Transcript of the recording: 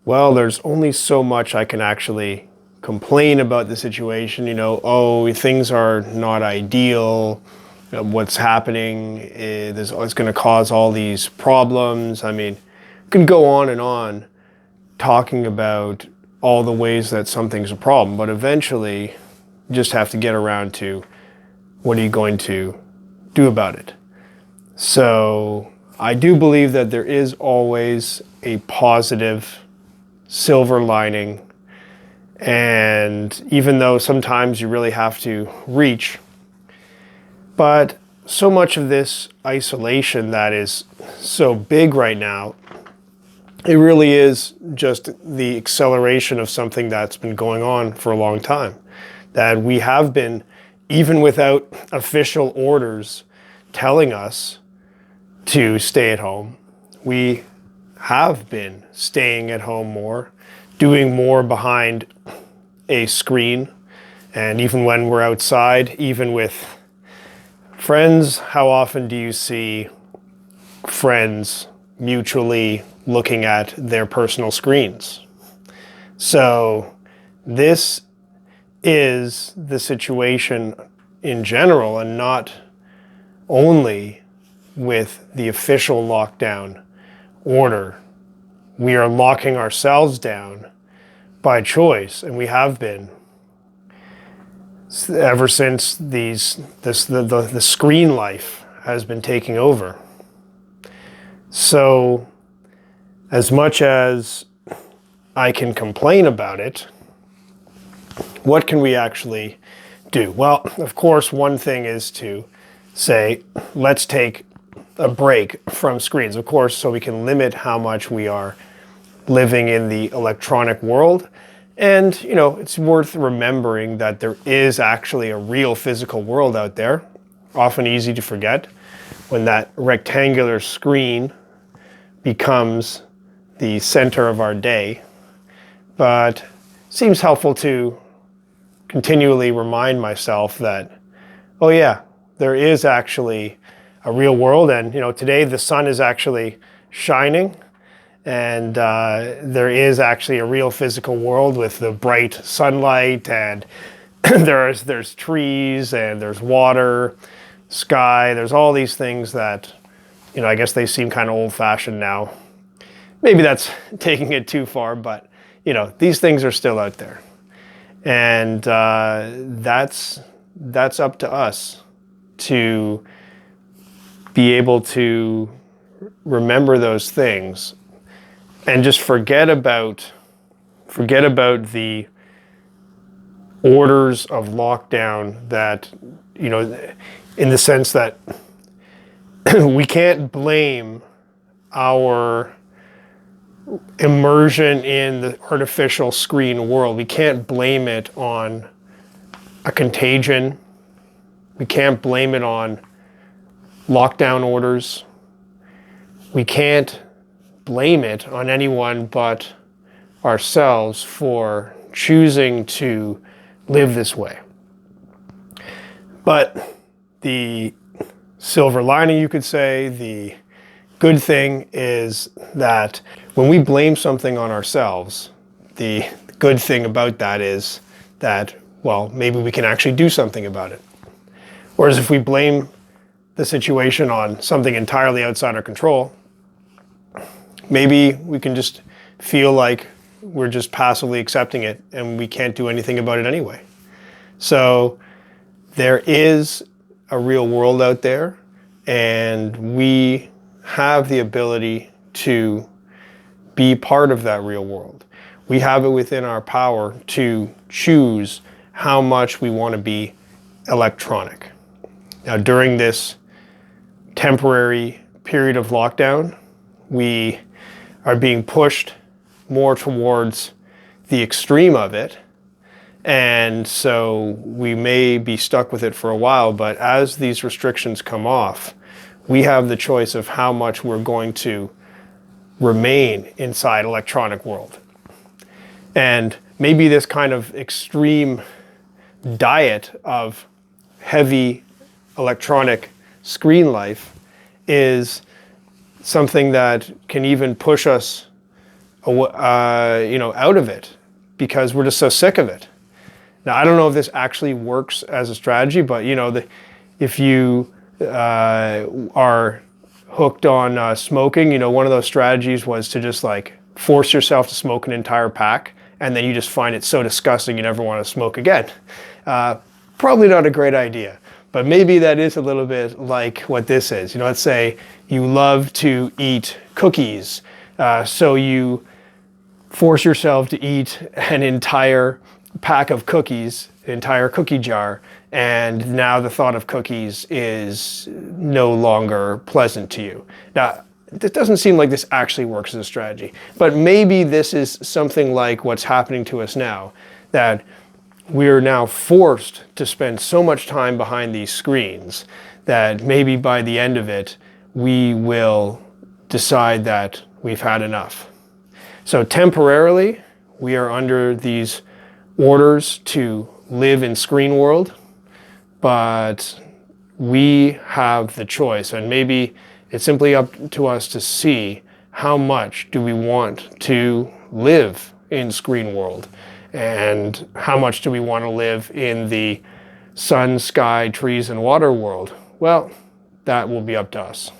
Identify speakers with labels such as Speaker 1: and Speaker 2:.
Speaker 1: Well, there's only so much I can actually complain about the situation. Oh, things are not ideal. What's happening is it's going to cause all these problems. I mean, can go on and on talking about all the ways that something's a problem, but eventually you just have to get around to what are you going to do about it. So I do believe that there is always a positive silver lining. And even though sometimes you really have to reach, but so much of this isolation that is so big right now, it really is just the acceleration of something that's been going on for a long time. That we have been, even without official orders telling us to stay at home, we have been staying at home more, doing more behind a screen. And even when we're outside, even with friends, how often do you see friends mutually looking at their personal screens? So this is the situation in general, and not only with the official lockdown order. We are locking ourselves down by choice, and we have been ever since the screen life has been taking over. So as much as I can complain about it, what can we actually do? Well, of course, one thing is to say, let's take a break from screens, of course, so we can limit how much we are living in the electronic world. And, it's worth remembering that there is actually a real physical world out there, often easy to forget when that rectangular screen becomes the center of our day. But it seems helpful to continually remind myself that, oh yeah, there is actually a real world. And, today the sun is actually shining. And there is actually a real physical world with the bright sunlight, and there's trees, and there's water, sky. There's all these things that, I guess they seem kind of old-fashioned now. Maybe that's taking it too far, but, these things are still out there. And that's up to us to be able to remember those things. And just forget about the orders of lockdown that, in the sense that we can't blame our immersion in the artificial screen world. We can't blame it on a contagion. We can't blame it on lockdown orders. We can't blame it on anyone but ourselves for choosing to live this way. But the silver lining, you could say, the good thing is that when we blame something on ourselves, the good thing about that is that, well, maybe we can actually do something about it. Whereas if we blame the situation on something entirely outside our control, maybe we can just feel like we're just passively accepting it and we can't do anything about it anyway. So there is a real world out there, and we have the ability to be part of that real world. We have it within our power to choose how much we want to be electronic. Now, during this temporary period of lockdown, we are being pushed more towards the extreme of it. And so we may be stuck with it for a while, but as these restrictions come off, we have the choice of how much we're going to remain inside electronic world. And maybe this kind of extreme diet of heavy electronic screen life is something that can even push us out of it because we're just so sick of it. Now, I don't know if this actually works as a strategy, but if you are hooked on smoking, one of those strategies was to just like force yourself to smoke an entire pack, and then you just find it so disgusting you never want to smoke again. Probably not a great idea, but maybe that is a little bit like what this is. Let's say you love to eat cookies, so you force yourself to eat an entire pack of cookies, an entire cookie jar, and now the thought of cookies is no longer pleasant to you. Now, it doesn't seem like this actually works as a strategy, but maybe this is something like what's happening to us now, that we're now forced to spend so much time behind these screens that maybe by the end of it, we will decide that we've had enough. So temporarily, we are under these orders to live in Screenworld, but we have the choice, and maybe it's simply up to us to see how much do we want to live in Screenworld, and how much do we want to live in the sun, sky, trees, and water world. Well, that will be up to us.